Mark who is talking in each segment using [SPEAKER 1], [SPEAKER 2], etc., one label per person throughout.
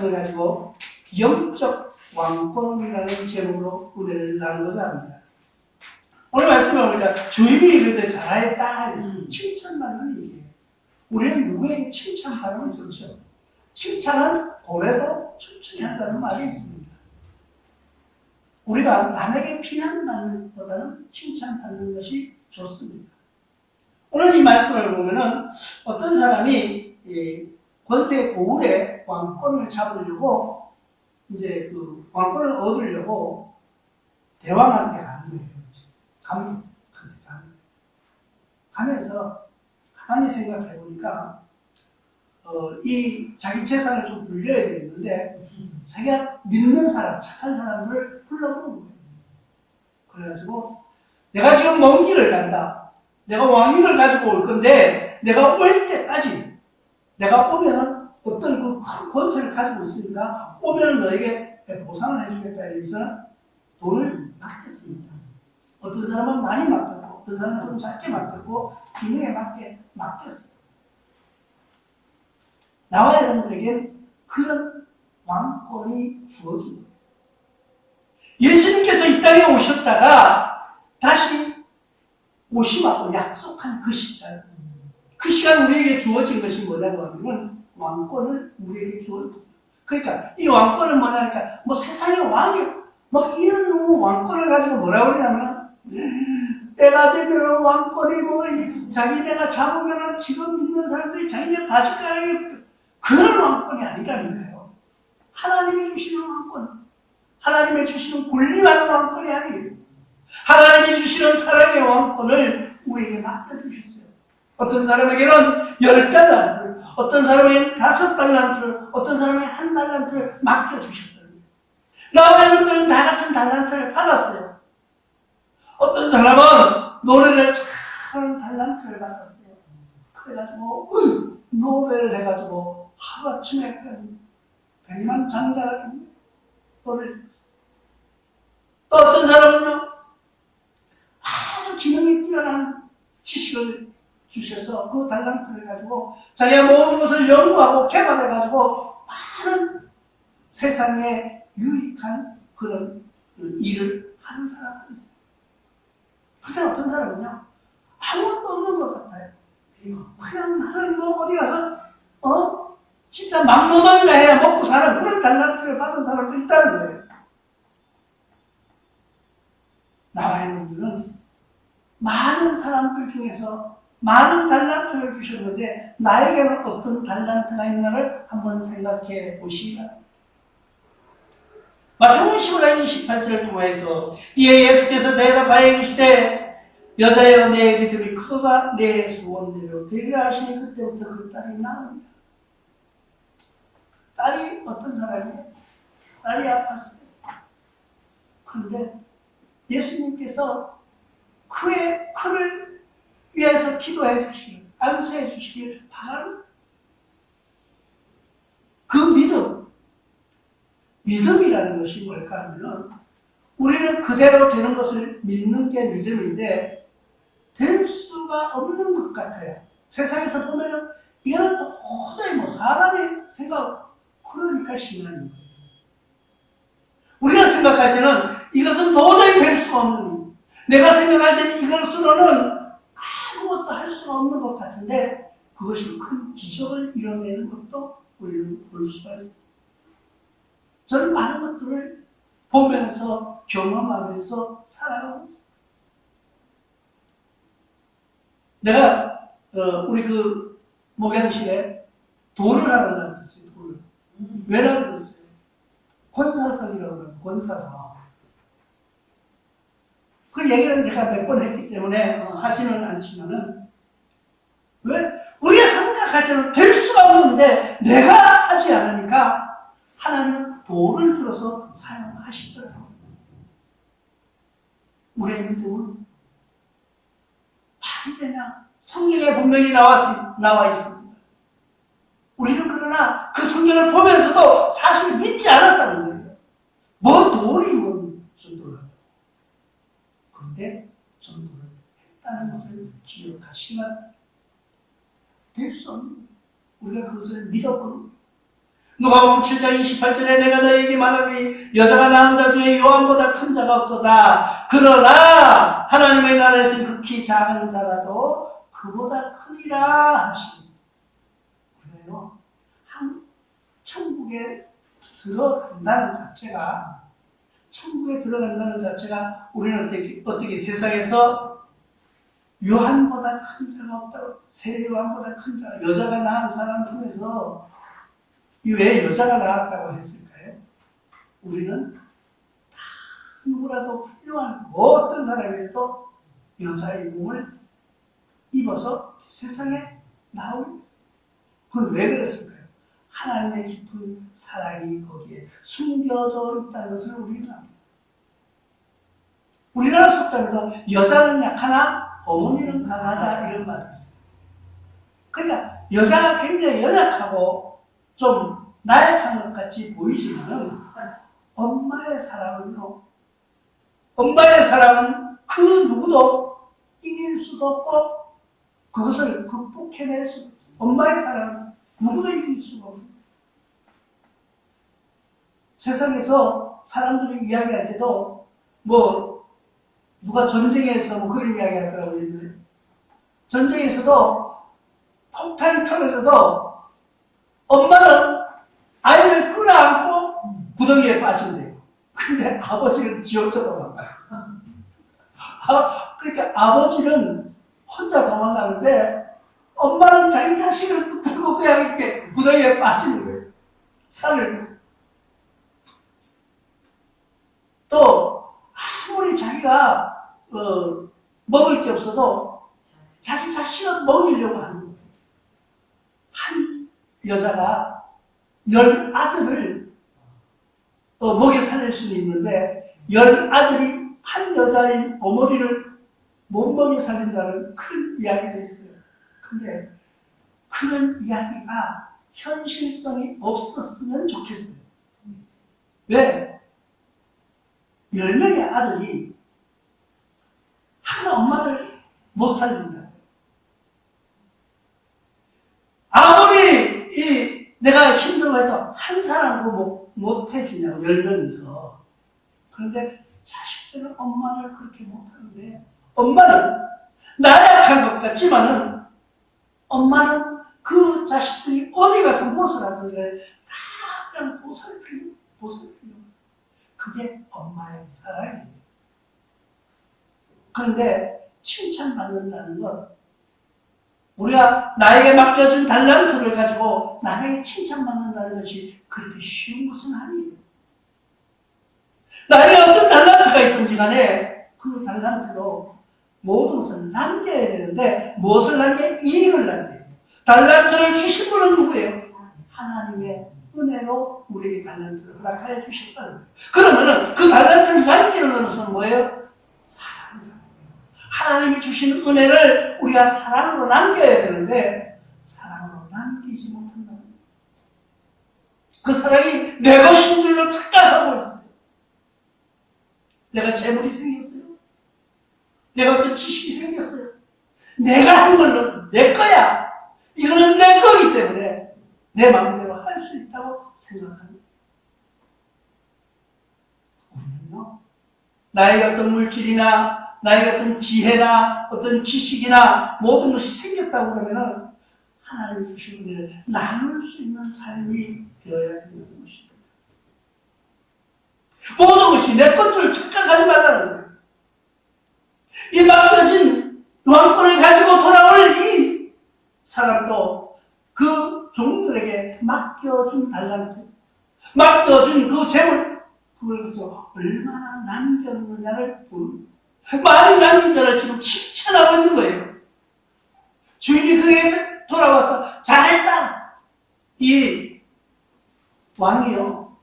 [SPEAKER 1] 그것을 가지고 영적 왕권이라는 제목으로 은혜를 나누고자 합니다. 오늘 말씀을 우리가 주님이 이르되 잘하였다 해서 칭찬받는 일이에요. 우리는 누구에게 칭찬받으면 좋죠. 칭찬은 고래도 춤추게 한다는 말이 있습니다. 우리가 남에게 비난받는 것보다는 칭찬받는 것이 좋습니다. 오늘 이 말씀을 보면은 어떤 사람이 권세 고울의 왕권을 잡으려고 이제 그 왕권을 얻으려고 대왕한테 가는 거예요. 가면서 가만히 생각해 보니까 이 자기 재산을 좀 불려야 되겠는데 자기가 믿는 사람, 착한 사람들을 불러보는 거예요. 그래가지고 내가 지금 먼 길을 간다. 내가 왕위를 가지고 올 건데 내가 올 때까지 내가 오면은 어떤 그 큰 권세를 가지고 있으니까 오면은 너에게 보상을 해주겠다 이래서 돈을 맡겼습니다. 어떤 사람은 많이 맡겼고 어떤 사람은 좀 작게 맡겼고 기능에 맞게 맡겼어요. 나와 여러분들에게 그런 왕권이 주어진 거예요. 예수님께서 이 땅에 오셨다가 다시 오심하고 약속한 그 시간, 그 시간 우리에게 주어진 것이 뭐냐고 하면 왕권을 우리에게 주어졌어요. 그러니까 이 왕권은 뭐냐니까 뭐 세상의 왕이요. 뭐 이런 왕권을 가지고 뭐라고 그러냐면 때가 되면 왕권이 뭐 자기네가 잡으면 지금 있는 사람들이 자기네 바짓가랑이 그런 왕권이 아니라니까요. 하나님이 주시는 왕권, 하나님이 주시는 군림하는 왕권이 아니에요. 하나님이 주시는 사랑의 왕권을 우리에게 맡겨주셨어요. 어떤 사람에게는 10달란트를, 어떤 사람에게는 5달란트를, 어떤 사람에게는 1달란트를 맡겨주셨거든요. 나와 여러분들은 다 같은 달란트를 받았어요. 어떤 사람은 노래를 잘하는 달란트를 받았어요. 그래가지고 노래를 해가지고 하루아침에 백만장자가 노래를. 또 어떤 사람은요 아주 기능이 뛰어난 지식을 주셔서 그 달란트를 가지고 자기가 모든 것을 연구하고 개발해가지고 많은 세상에 유익한 그런 일을 하는 사람도 있어요. 근데 어떤 사람은요 아무것도 없는 것 같아요. 그냥 나는 뭐 어디 가서 진짜 막노동이나 해야 먹고 사는 그런 달란트를 받은 사람도 있다는 거예요. 나와 여러분들은 많은 사람들 중에서 많은 달란트를 주셨는데 나에게는 어떤 달란트가 있나를 한번 생각해 보시기 바랍니다. 마태복음 15장 28절을 통해서 이에 예수께서 대답하여 이르시되 여자여 내 믿음이 크도다 내 소원대로 되리라 하시니 그때부터 그 딸이 나옵니다. 딸이 어떤 사람이에요? 딸이 아팠어요. 그런데 예수님께서 그를 위해서 기도해 주시길, 안수해 주시길 바라는 그 믿음이라는 것이 뭘까 하면은 우리는 그대로 되는 것을 믿는 게 믿음인데 될 수가 없는 것 같아요. 세상에서 보면은 이거는 도저히 뭐 사람이 생각 그러니까 신앙인 거예요. 우리가 생각할 때는 이것은 도저히 될 수가 없는, 내가 생각할 때는 이것으로는 아무것도 할 수가 없는 것 같은데 그것이 큰 기적을 이뤄내는 것도 우리는 볼 수가 있습니다. 저는 많은 것들을 보면서 경험하면서 살아가고 있습니다. 내가 우리 그 목양실에 돌을 하러 다녔어요. 돌을. 왜라고 그랬어요? 권사성이라고 그래요. 권사성. 그 얘기는 제가 몇 번 했기 때문에 하지는 않지만은 왜? 우리가 생각할 때는 될 수가 없는데 내가 하지 않으니까 하나님은 돌을 들어서 사용하시더라고요. 우리의 믿음은 말이 되냐? 성경에 분명히 나와 있습니다. 우리는 그러나 그 성경을 보면서도 사실 믿지 않았다는 거예요. 뭐 돌이 뭐 전도를 한다. 그런데 전도를 했다는 것을 기억하시면 될 수 없는 우리가 그것을 믿어보는 누가복음 7장 28절에 내가 너에게 말하니 여자가 낳은 자 중에 요한보다 큰 자가 없도다. 그러나 하나님의 나라에서는 극히 작은 자라도 그보다 크리라 하시니. 그래요. 천국에 들어간다는 자체가, 천국에 들어간다는 자체가 우리는 어떻게 세상에서 요한보다 큰 자가 없다고, 세 요한보다 큰 자, 여자가 낳은 사람 중에서 왜 여자가 낳았다고 했을까요? 우리는 다 누구라도 훌륭한 어떤 사람이라도 여자의 몸을 입어서 세상에 나오는, 그건 왜 그랬을까요? 하나님의 깊은 사랑이 거기에 숨겨져 있다는 것을 우리는 압니다. 우리나라 속담에도 여자는 약하나 어머니는 강하다 이런 말이 있어요. 그러니까 여자가 굉장히 연약하고 좀 나약한 것 같이 보이지만은 엄마의 사랑은요, 엄마의 사랑은 그 누구도 이길 수도 없고 그것을 극복해낼 수 없어요. 엄마의 사랑은 누구도 이길 수가 없어요. 세상에서 사람들이 이야기할 때도 누가 전쟁에서 그런 이야기 하더라고요. 전쟁에서도 폭탄이 터져도 엄마는 아이를 끌어안고 구덩이에 빠진대요. 근데 아버지는 지옥저 도망가요. 그러니까 아버지는 혼자 도망가는데 엄마는 자기 자식을 붙들고 그냥 이렇게 구덩이에 빠지는 거예요. 살을. 또 아무리 자기가 먹을 게 없어도 자기 자식을 먹이려고 하는 거예요. 한 여자가 10아들을 먹여 살릴 수는 있는데 10아들이 한 여자의 어머니를 못 먹여 살린다는 큰 이야기도 있어요. 근데 그런 이야기가 현실성이 없었으면 좋겠어요. 왜? 10명의 아들이 한 엄마를 못 살린다. 아무리 내가 힘들어해도 한 사람도 못 해주냐고, 10명이서. 그런데 자식들은 엄마를 그렇게 못하는데, 엄마는 나약한 것 같지만은, 엄마는 그 자식들이 어디 가서 무엇을 하든지 다 그냥 보살피고. 그게 엄마의 사랑이에요. 그런데 칭찬받는다는 것, 우리가 나에게 맡겨준 달란트를 가지고 남에게 칭찬받는다는 것이 그렇게 쉬운 것은 아니에요. 나에게 어떤 달란트가 있든지 간에 그 달란트로 모든 것을 남겨야 되는데 무엇을 남겨야? 이익을 남겨야 돼요. 달란트를 주신 분은 누구예요? 하나님의 은혜로 우리에게 달란트를 허락하여 주셨다는 거예요. 그러면은 그 달란트를 남기는 것은 뭐예요? 사랑이에요. 하나님이 주신 은혜를 우리가 사랑으로 남겨야 되는데 사랑으로 남기지 못한다는 거예요. 그 사랑이 내 것인 줄로 착각하고 있어요. 내가 재물이 생겼어요. 내가 어떤 지식이 생겼어요. 내가 한 걸로 내 거야. 이거는 내 거기 때문에 내 마음대로 할 수 있다고 생각합니다. 우리는요, 나에게 어떤 물질이나 나에게 어떤 지혜나 어떤 지식이나 모든 것이 생겼다고 그러면은 하나님이 주신 은혜를 나눌 수 있는 삶이 되어야 된다는 것입니다. 모든 것이 내 것 줄 착각하지 말라는 거예요. 이 맡겨진 왕권을 가지고 돌아올 이 사람도 그 종들에게 맡겨준 달란트, 맡겨준 그 재물, 그걸 그래서 얼마나 남겼느냐를 많이 남긴 자를 지금 칭찬하고 있는 거예요. 주인이 그에게 돌아와서 잘했다. 이 왕이요,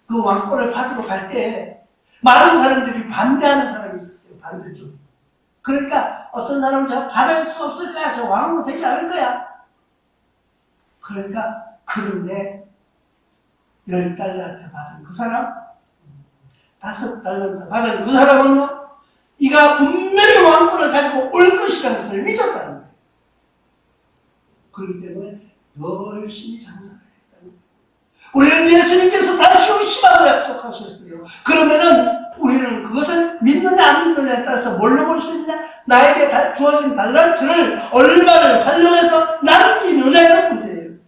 [SPEAKER 1] 그 왕권을 받으러 갈 때 많은 사람들이 반대하는 사람이 있었어요. 반대쪽. 그러니까 어떤 사람은 저 받을 수 없을 거야. 저 왕으로 되지 않을 거야. 그러니까 그런데 10달란트 받은 그 사람, 5달란트 받은 그 사람은요, 이가 분명히 왕권을 가지고 올 것이라는 것을 믿었다는 거예요. 그렇기 때문에 열심히 장사를 했다는 거예요. 우리는 예수님께서 다시 오시라고 약속하셨어요. 그러면은 우리는 그것을 믿느냐 안 믿느냐에 따라서 뭘로 볼 수 있느냐? 나에게 주어진 달란트를 얼마를 활용해서 남기느냐의 문제예요.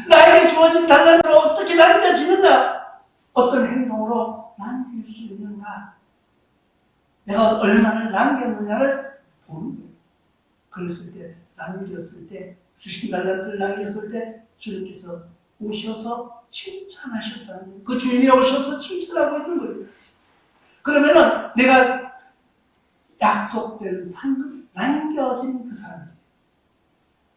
[SPEAKER 1] 나에게 주어진 달란트를 어떻게 남겨지느냐? 어떤 행동으로 남길 수 있는가? 내가 얼마를 남겼느냐를 보는 거예요. 그랬을 때, 남겼을 때, 주신 달란트를 남겼을 때 주님께서 오셔서 칭찬하셨다는 거예요. 그 주인이 오셔서 칭찬하고 있는 거예요. 그러면은 내가 약속된 상급이 남겨진 그 사람에게,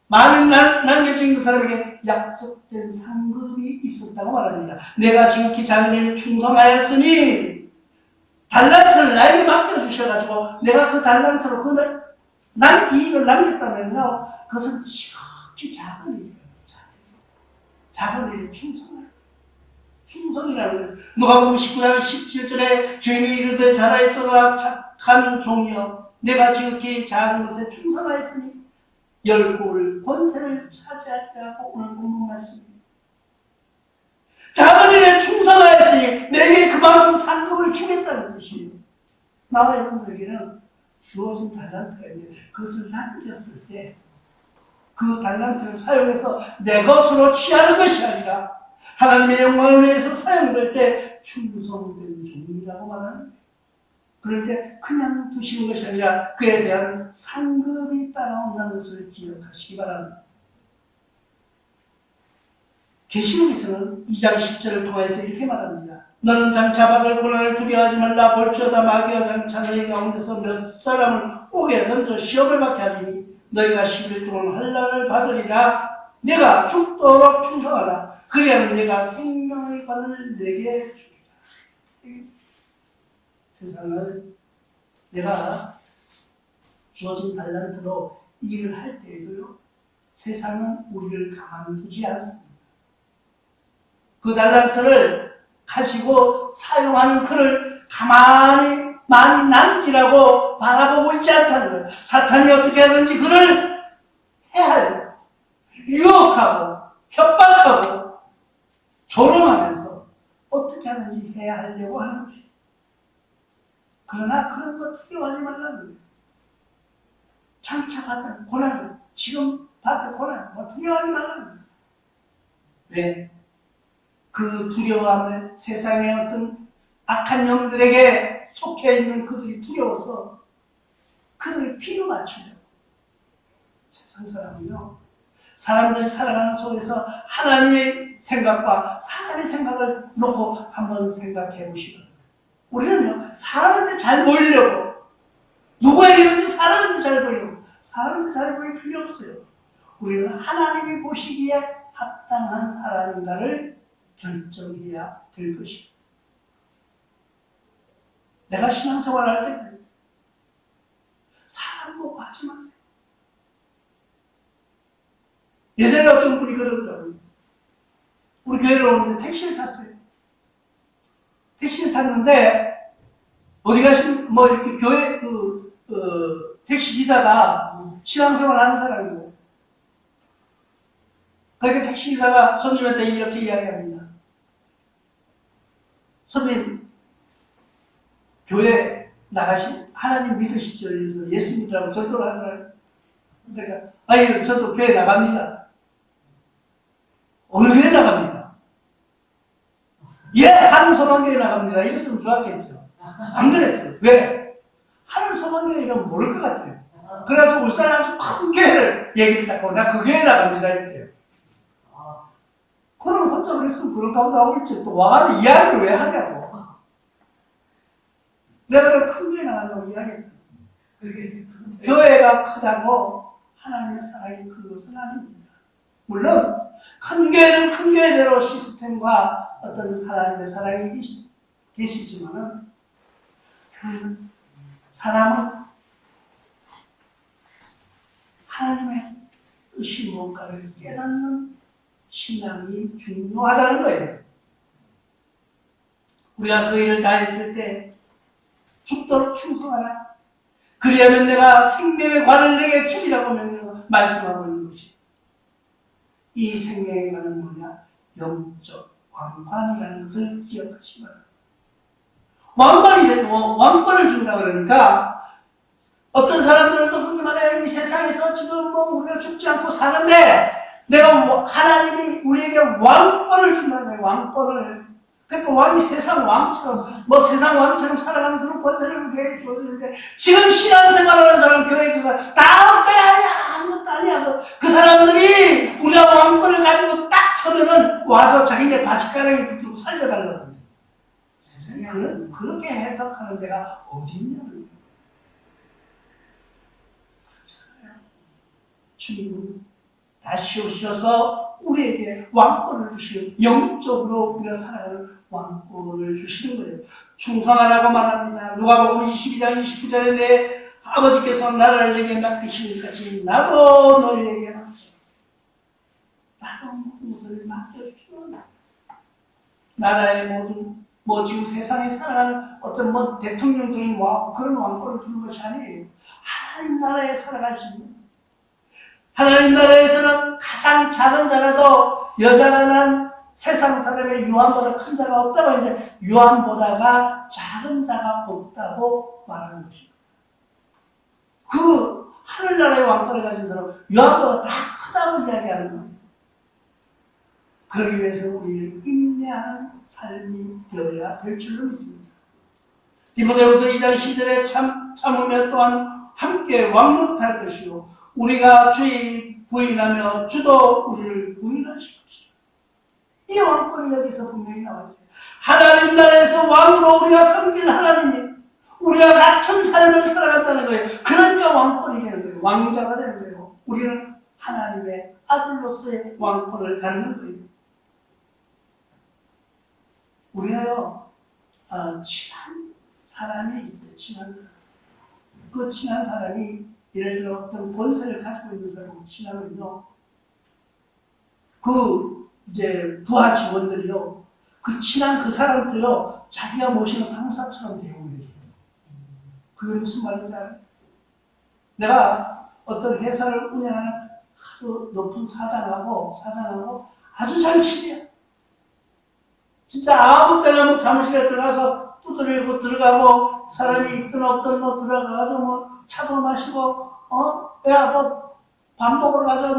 [SPEAKER 1] 많은 남겨진 그 사람에게 약속된 상급이 있었다고 말합니다. 내가 지극히 작은 일을 충성하였으니 달란트를 나에게 맡겨주셔가지고 내가 그 달란트로 이익을 남겼다면요, 그것은 지극히 작은 일이에요. 작은 일에 충성이라는 거예요. 누가복음 19장 17절에 주인이 이르되 잘하였도다 착한 종이여, 내가 지극히 작은 것에 충성하였으니 열골 권세를 차지하리라고 오늘 본문 말씀입니다. 작은 일에 충성하였으니 내게 그만큼 상급을 주겠다는 뜻이에요. 나와 여러분들에게는 주어진 달란트가 있는데 그것을 남겼을 때 그 달란트를 사용해서 내 것으로 취하는 것이 아니라 하나님의 영광을 위해서 사용될 때 충성된 종이라고 말하는 거예요. 그럴 때 그냥 두시는 것이 아니라 그에 대한 상급이 따라온다는 것을 기억하시기 바랍니다. 계시록에서는 2장 10절을 통해서 이렇게 말합니다. 너는 장차 받을 고난을 두려워하지 말라. 볼지어다 마귀와 장차 너희 가운데서 몇 사람을 오게 던져 시험을 받게 하리니 너희가 10일 동안 환난을 받으리라. 내가 죽도록 충성하라. 그리하면 내가 생명의 관을 내게 주리라. 세상을 내가 주어진 달란트로 일을 할 때에도요, 세상은 우리를 가만두지 않습니다. 그 달란트를 가지고 사용하는 그를 가만히 많이 남기라고 바라보고 있지 않다는 거예요. 사탄이 어떻게 하든지 그를 해하려고, 유혹하고, 협박하고, 조롱하면서 어떻게 하든지 해야 하려고 하는 것이에요. 그러나 그런 거 두려워하지 말라는 거예요. 장차 받을 고난을, 지금 받을 고난을 두려워하지 말라는 거예요. 왜? 그 두려워함을 세상의 어떤 악한 영들에게 속해 있는 그들이 두려워서 그들을 피로 맞추려고. 세상 사람은요, 사람들이 살아가는 속에서 하나님의 생각과 사람의 생각을 놓고 한번 생각해 보시면, 우리는요, 사람한테 잘 보이려고, 누구에게든지 사람한테 잘 보이려고, 사람한테 잘 보일 필요 없어요. 우리는 하나님이 보시기에 합당한 사람인가를 결정해야 될 것입니다. 내가 신앙생활 할 때 사람 보고 하지 마세요. 예전에 어떤 분이 그러더라고요. 우리 교회로 오는데 택시를 탔어요. 택시를 탔는데 어디 가신 이렇게 교회 택시 기사가 신앙생활 하는 사람이고, 그러니까 택시 기사가 손님한테 이렇게 이야기합니다. 손님, 교회 나가시, 하나님 믿으시죠? 이러면서 예수 믿으라고 전도를 하더라고요. 그러니까, 아니, 저도 교회 나갑니다. 어느 교회 나갑니다? 예, 하늘소망교회 나갑니다. 이랬으면 좋았겠죠. 안 그랬어요. 왜? 하늘소망교회 이러면 모를 것 같아요. 그래서 울산 아주 큰 교회를 얘기했다고, 나 그 교회 나갑니다. 이랬대요. 그럼 혼자 그랬으면 그럴까고 하고 있지. 또 와가지고 이야기를 왜 하냐고. 내가 큰 교회 나간다고 이야기했다. 교회가 크다고 하나님의 사랑이 큰 것은 아닙니다. 물론 큰 교회는 큰 교회대로 시스템과 어떤 하나님의 사랑이 계시지만은, 사람은 하나님의 뜻이 뭔가를 깨닫는 신앙이 중요하다는 거예요. 우리가 그 일을 다 했을 때 죽도록 충성하라. 그리하면 내가 생명의 관을 내게 주리라고 말씀하고 있는 것이, 이 생명의 관은 뭐냐? 영적 왕관이라는 것을 기억하시기 바랍니다. 왕권을 준다 그러니까 어떤 사람들은 또 그렇게 말해요. 이 세상에서 지금 우리가 죽지 않고 사는데 내가 하나님이 우리에게 왕권을 준다는 거예요. 왕권을. 그러니까 왕이 세상 왕처럼 세상 왕처럼 살아가는 그런 권세를 우리에게 주어지는데 지금 신앙생활하는 사람 교회 교사 다 거야 아무것도 아니야. 그 사람들이 우리가 왕권을 가지고 딱 서면은 와서 자기네 바지가랑이 붙들고 살려달라고 합니다. 그렇게 해석하는 데가 어디 있냐고요. 그렇잖아요. 주님은 다시 오셔서 우리에게 왕권을 주시고 영적으로 우리가 살아가는 왕권을 주시는 거예요. 충성하라고 말합니다. 누가복음 22장 29절에 내 아버지께서 나라를 내게 맡기신 같이 나도 너희에게 맡겨. 나도 모든 것을 맡겨주시오. 나라의 모든 지금 세상에 살아가는 어떤 대통령적인 그런 왕권을 주는 것이 아니에요. 하나님 나라에 살아갈 수 있는, 하나님 나라에서는 가장 작은 자라도 여자가 난 세상 사람의 유한보다 큰 자가 없다고 했는데 유한보다가 작은 자가 없다고 말하는 것입니다. 그 하늘나라의 왕권을 가진 사람은 유한보다 다 크다고 이야기하는 거예요. 그러기 위해서 우리는 인내하는 삶이 되어야 될 줄로 믿습니다. 디모데후서 2장 10절에 참으며 또한 함께 왕노릇할 것이요 우리가 주의 부인하며 주도 우리를 부인하실 것이요. 이 왕권이 여기서 분명히 나와 있어요. 하나님 나라에서 왕으로 우리가 섬길 하나님이 우리가 같은 삶을 살아간다는 거예요. 그러니까 왕권이 되는 거예요. 왕자가 되는 거예요. 우리는 하나님의 아들로서의 왕권을 갖는 거예요. 우리가요, 친한 사람이 있어요. 친한 사람. 그 친한 사람이 예를 들어 어떤 권세를 가지고 있는 사람하고 친하면요, 부하 직원들이요, 그 친한 그 사람도요, 자기가 모시는 상사처럼 대우해줘요. 그게 무슨 말인지 알아요? 내가 어떤 회사를 운영하는 아주 높은 사장하고 아주 잘 친해요. 진짜 아무 때나 사무실에 들어가서 두드리고 들어가고 사람이 있든 없든 들어가서 차도 마시고 야 밥 먹으러 가자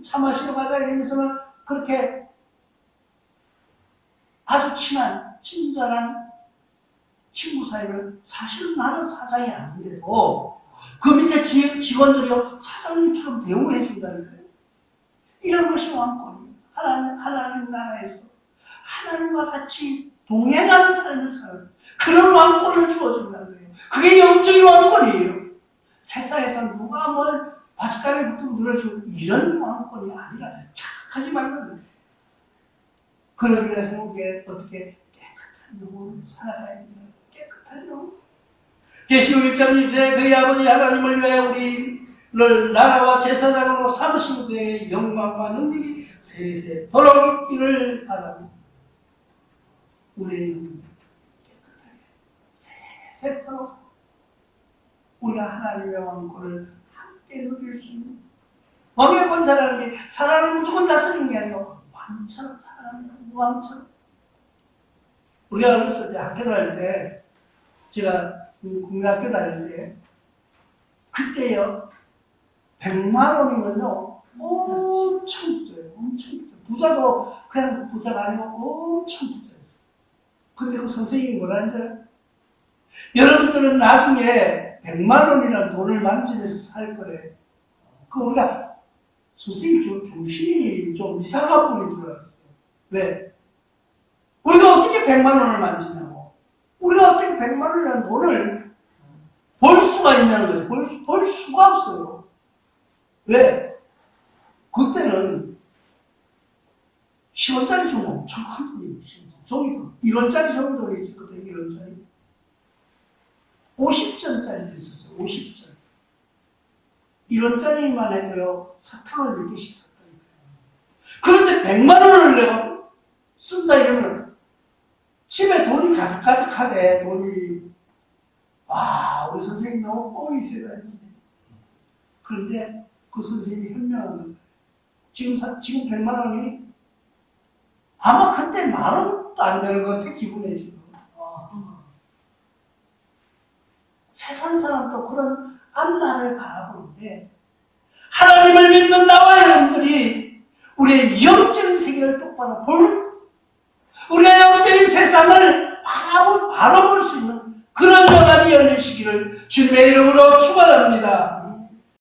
[SPEAKER 1] 차 마시러 가자 이러면서는 그렇게 아주 친절한 친구 사이를 사실은 나는 사장이 아닌데도 그 밑에 직원들이요 사장님처럼 대우해 준다는 거예요. 이런 것이 왕권이에요. 하나님 나라에서 하나님과 같이 동행하는 삶을 살아요. 그런 왕권을 주어준다는 거예요. 그게 영적인 왕권이에요. 세상에서 누가 바지가랑이 붙들고 늘어지고 이런 왕권이 아니라 착각하지 말라는 거예요. 그러기 위해서 우리가 어떻게 깨끗한 영혼을 살아가야 됩니다. 깨끗한 영혼. 계시록 1장 2절에 그의 아버지 하나님을 위하여 우리를 나라와 제사장으로 삼으신 그의 영광과 능력이 세세토록 있기를 바랍니다. 우리의 영혼이 깨끗하게 세세토록 우리가 하나님의 왕권을 함께 누릴 수 있는 왕의 권세라는 게 사람을 무조건 다스리는 게 아니고 왕처럼 살아갑니다. 왕처럼. 우리가 어렸을 때 학교 다닐 때 제가 국민학교 다닐 때 그때요 100만 원이면요 엄청 부자예요. 엄청 부자. 부자도 그냥 부자가 아니고 엄청 부자였어요. 근데 그 선생님이 뭐라 하는지 여러분들은 나중에 100만 원이라는 돈을 만지면서 살 거래. 우리가 선생님이 정신이 좀 이상한 분인 줄 알았어요. 왜? 우리가 어떻게 100만 원을 만지냐고. 우리가 어떻게 100만 원이라는 돈을 벌 수가 있냐는 거죠. 벌 수가 없어요. 왜? 그때는 10원짜리 좀 엄청 큰 돈이에요. 종이돈. 1원짜리 종이돈이 있었거든요. 1원짜리. 50전짜리도 있었어요. 50전. 1원짜리만 해도요, 사탕을 몇 개씩 샀다니까요. 그런데 100만 원을 내가 쓴다 이러면 집에 돈이 가득가득하대, 돈이. 우리 선생님 너무 뻥이 세다. 그런데 그 선생님이 현명한 거예요. 지금 100만 원이 아마 그때 만 원도 안 되는 것 같아, 기분에 지금. 세상 사람도 그런 앞날을 바라보는데, 하나님을 믿는 나와 여러분들이 우리의 영적인 세계를 똑바로 우리의 영적인 세상을 바로 볼 수 있는 그런 영안이 열리시기를 주님의 이름으로 축원합니다.